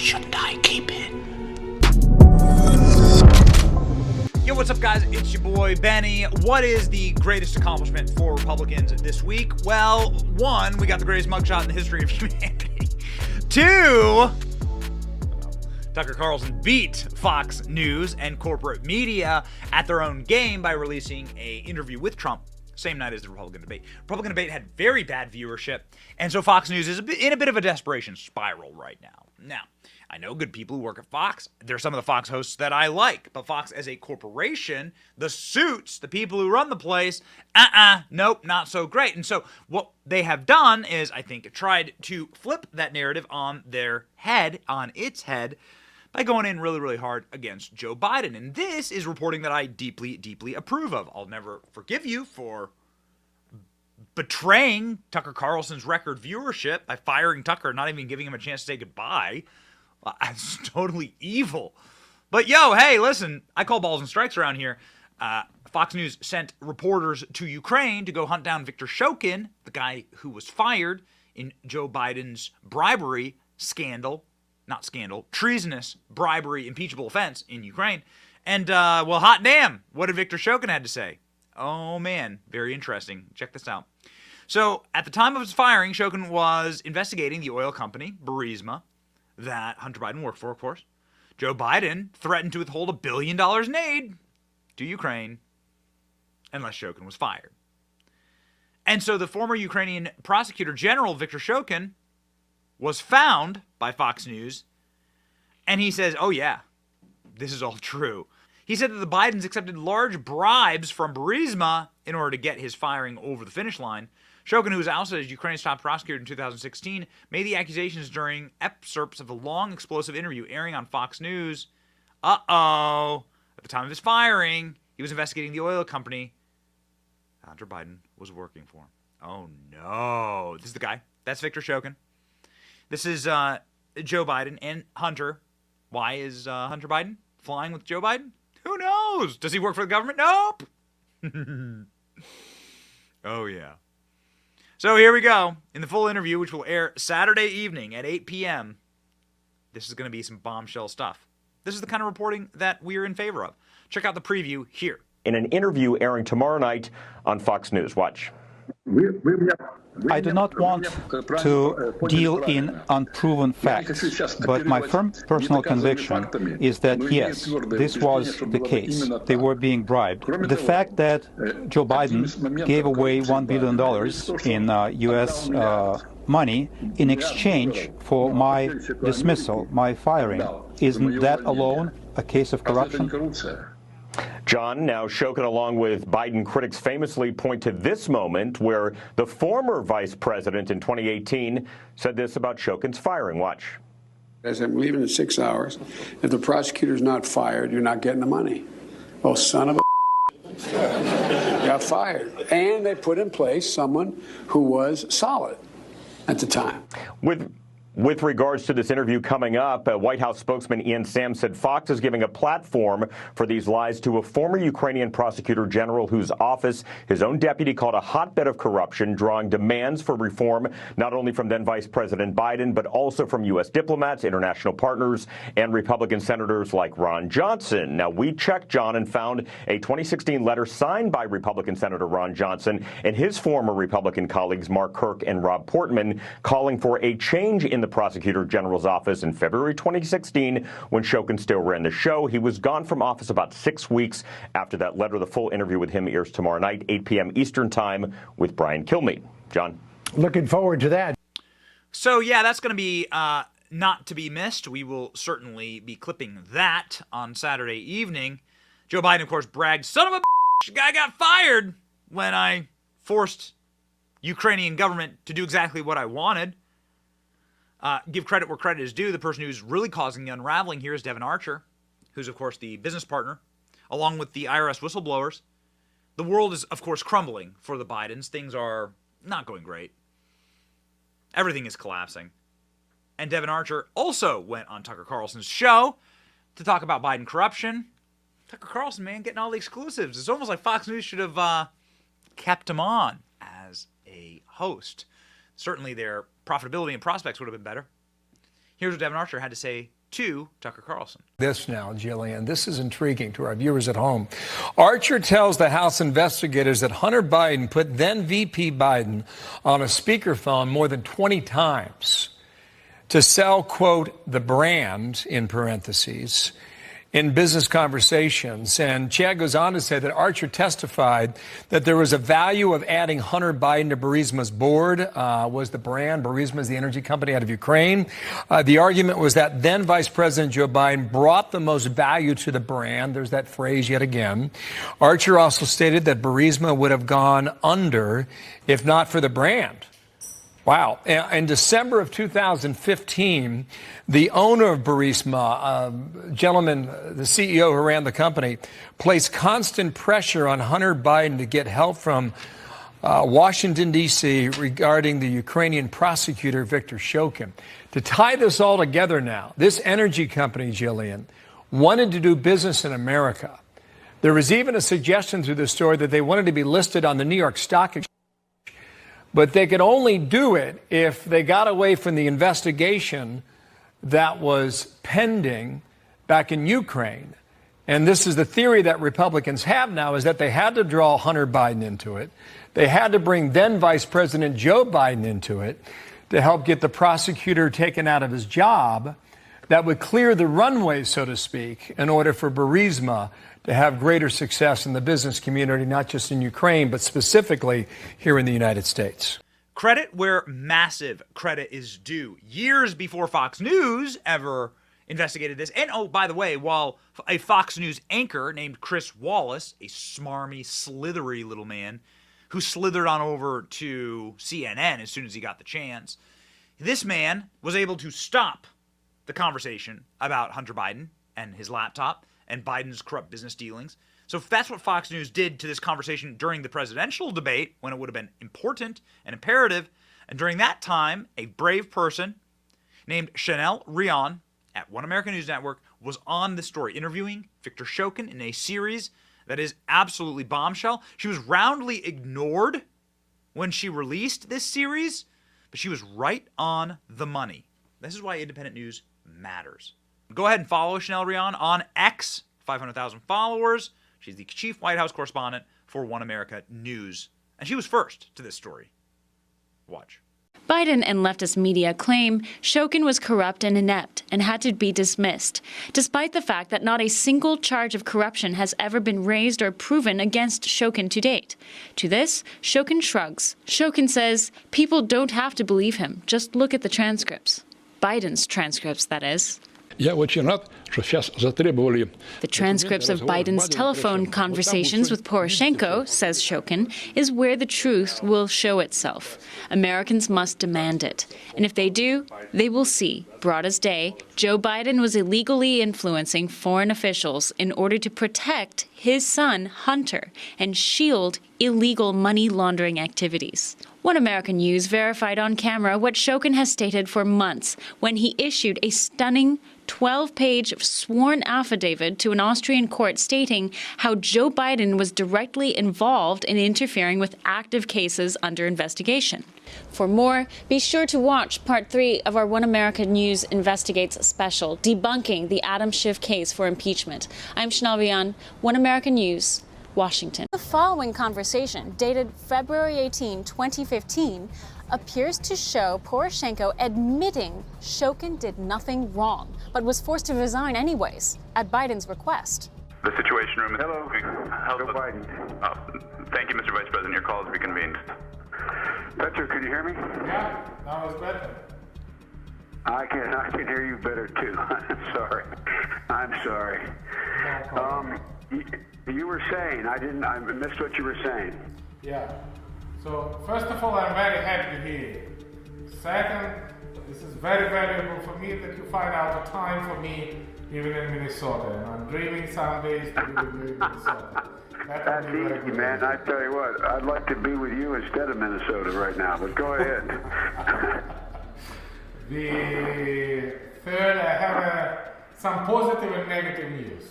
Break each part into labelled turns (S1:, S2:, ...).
S1: shouldn't I keep it?
S2: Yo, what's up, guys? It's your boy, Benny. What is the greatest accomplishment for Republicans this week? Well, one, we got the greatest mugshot in the history of humanity. Two, Tucker Carlson beat Fox News and corporate media at their own game by releasing an interview with Trump same night as the Republican debate. Republican debate had very bad viewership, and so Fox News is in a bit of a desperation spiral right now. Now, I know good people who work at Fox. There's some of the Fox hosts that I like, but Fox as a corporation, the suits, the people who run the place, nope, not so great. And so what they have done is, I think, tried to flip that narrative on its head, by going in really, really hard against Joe Biden. And this is reporting that I deeply, deeply approve of. I'll never forgive you for betraying Tucker Carlson's record viewership by firing Tucker, not even giving him a chance to say goodbye. It's totally evil. But yo, hey, listen, I call balls and strikes around here. Fox News sent reporters to Ukraine to go hunt down Viktor Shokin, the guy who was fired in Joe Biden's bribery scandal. Treasonous, bribery, impeachable offense in Ukraine. And, well, hot damn, what did Viktor Shokin have to say? Oh, man, very interesting. Check this out. So, at the time of his firing, Shokin was investigating the oil company, BRIBES, that Hunter Biden worked for, of course. Joe Biden threatened to withhold $1 billion in aid to Ukraine unless Shokin was fired. And so the former Ukrainian Prosecutor General, Viktor Shokin, was found by Fox News, and he says, oh yeah, this is all true. He said that the Bidens accepted large bribes from Burisma in order to get his firing over the finish line. Shokin, who was ousted as Ukraine's top prosecutor in 2016, made the accusations during excerpts of a long, explosive interview airing on Fox News. At the time of his firing, he was investigating the oil company Hunter Biden was working for. Oh no, this is the guy. That's Viktor Shokin. This is Joe Biden and Hunter. Why is Hunter Biden flying with Joe Biden? Who knows? Does he work for the government? Nope. Oh, yeah. So here we go. In the full interview, which will air Saturday evening at 8 p.m., this is going to be some bombshell stuff. This is the kind of reporting that we're in favor of. Check out the preview here.
S3: In an interview airing tomorrow night on Fox News. Watch.
S4: I do not want to deal in unproven facts, but my firm personal conviction is that, yes, this was the case. They were being bribed. The fact that Joe Biden gave away $1 billion in U.S. money in exchange for my dismissal, my firing, isn't that alone a case of corruption?
S3: John, now Shokin, along with Biden critics, famously point to this moment where the former vice president in 2018 said this about Shokin's firing. Watch.
S5: As I'm leaving in 6 hours, if the prosecutor's not fired, you're not getting the money. Oh, son of a got fired. And they put in place someone who was solid at the time.
S3: With regards to this interview coming up, White House spokesman Ian Sams said Fox is giving a platform for these lies to a former Ukrainian prosecutor general whose office his own deputy called a hotbed of corruption, drawing demands for reform not only from then Vice President Biden, but also from U.S. diplomats, international partners, and Republican senators like Ron Johnson. Now, we checked, John, and found a 2016 letter signed by Republican Senator Ron Johnson and his former Republican colleagues Mark Kirk and Rob Portman calling for a change in the Prosecutor General's office in February 2016 when Shokin still ran the show. He was gone from office about 6 weeks after that letter. The full interview with him airs tomorrow night, 8 p.m. Eastern Time with Brian Kilmeade. John?
S6: Looking forward to that.
S2: So, yeah, that's going to be not to be missed. We will certainly be clipping that on Saturday evening. Joe Biden, of course, bragged, son of a bitch, guy got fired when I forced Ukrainian government to do exactly what I wanted. Give credit where credit is due. The person who's really causing the unraveling here is Devin Archer, who's, of course, the business partner, along with the IRS whistleblowers. The world is, of course, crumbling for the Bidens. Things are not going great. Everything is collapsing. And Devin Archer also went on Tucker Carlson's show to talk about Biden corruption. Tucker Carlson, man, getting all the exclusives. It's almost like Fox News should have kept him on as a host. Certainly their profitability and prospects would have been better. Here's what Devin Archer had to say to Tucker Carlson.
S1: This now, Jillian, this is intriguing to our viewers at home. Archer tells the House investigators that Hunter Biden put then VP Biden on a speakerphone more than 20 times to sell, quote, the brand, in parentheses, in business conversations. And Chad goes on to say that Archer testified that there was a value of adding Hunter Biden to Burisma's board, was the brand. Burisma is the energy company out of Ukraine. The argument was that then Vice President Joe Biden brought the most value to the brand. There's that phrase yet again. Archer also stated that Burisma would have gone under if not for the brand. Wow. In December of 2015, the owner of Burisma, gentleman, the CEO who ran the company, placed constant pressure on Hunter Biden to get help from Washington, D.C. regarding the Ukrainian prosecutor, Viktor Shokin. To tie this all together now, this energy company, Jillian, wanted to do business in America. There was even a suggestion through the story that they wanted to be listed on the New York Stock Exchange. But they could only do it if they got away from the investigation that was pending back in Ukraine. And this is the theory that Republicans have now, is that they had to draw Hunter Biden into it. They had to bring then Vice President Joe Biden into it to help get the prosecutor taken out of his job that would clear the runway, so to speak, in order for Burisma to have greater success in the business community, not just in Ukraine, but specifically here in the United States.
S2: Credit where massive credit is due. Years before Fox News ever investigated this. And, oh, by the way, while a Fox News anchor named Chris Wallace, a smarmy, slithery little man who slithered on over to CNN as soon as he got the chance, this man was able to stop the conversation about Hunter Biden and his laptop and Biden's corrupt business dealings. So if that's what Fox News did to this conversation during the presidential debate, when it would have been important and imperative, and during that time, a brave person named Chanel Rion at One American News Network was on this story, interviewing Viktor Shokin in a series that is absolutely bombshell. She was roundly ignored when she released this series, but she was right on the money. This is why independent news matters. Go ahead and follow Chanel Rion on X, 500,000 followers. She's the chief White House correspondent for One America News. And she was first to this story. Watch.
S6: Biden and leftist media claim Shokin was corrupt and inept and had to be dismissed, despite the fact that not a single charge of corruption has ever been raised or proven against Shokin to date. To this, Shokin shrugs. Shokin says people don't have to believe him. Just look at the transcripts. Biden's transcripts, that is. The transcripts of Biden's telephone conversations with Poroshenko, says Shokin, is where the truth will show itself. Americans must demand it. And if they do, they will see, broad as day, Joe Biden was illegally influencing foreign officials in order to protect his son, Hunter, and shield illegal money laundering activities. One American News verified on camera what Shokin has stated for months when he issued a stunning 12-page sworn affidavit to an Austrian court stating how Joe Biden was directly involved in interfering with active cases under investigation. For more, be sure to watch Part 3 of our One America News Investigates special, debunking the Adam Schiff case for impeachment. I'm Chanel Rion, One America News, Washington. The following conversation, dated February 18, 2015, appears to show Poroshenko admitting Shokin did nothing wrong, but was forced to resign anyways, at Biden's request.
S7: The Situation Room is...
S8: Hello. Joe Biden.
S7: Thank you, Mr. Vice President. Your call has been convened.
S8: Petro, can you hear me?
S9: Yeah, now it's better.
S8: I can hear you better too. I'm sorry. You were saying, I missed what you were saying.
S9: Yeah. So, first of all, I'm very happy to hear you. Second, this is very valuable for me that you find out a time for me even in Minnesota. And I'm dreaming some days to be in Minnesota.
S8: That's easy, man. I tell you what, I'd like to be with you instead of Minnesota right now, but go ahead.
S9: The third, I have some positive and negative news.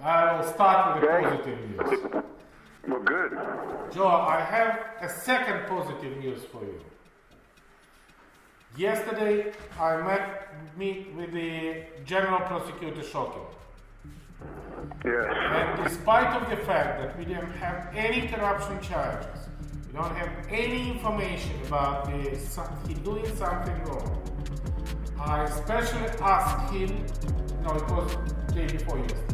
S9: I will start with the positive news.
S8: Well, good.
S9: Joe, I have a second positive news for you. Yesterday, I meet with the General Prosecutor Shokin.
S8: Yes.
S9: And despite of the fact that we didn't have any corruption charges, we don't have any information about he doing something wrong, I especially asked him, no, it was the day before yesterday,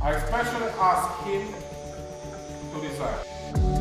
S9: I especially asked him to resign.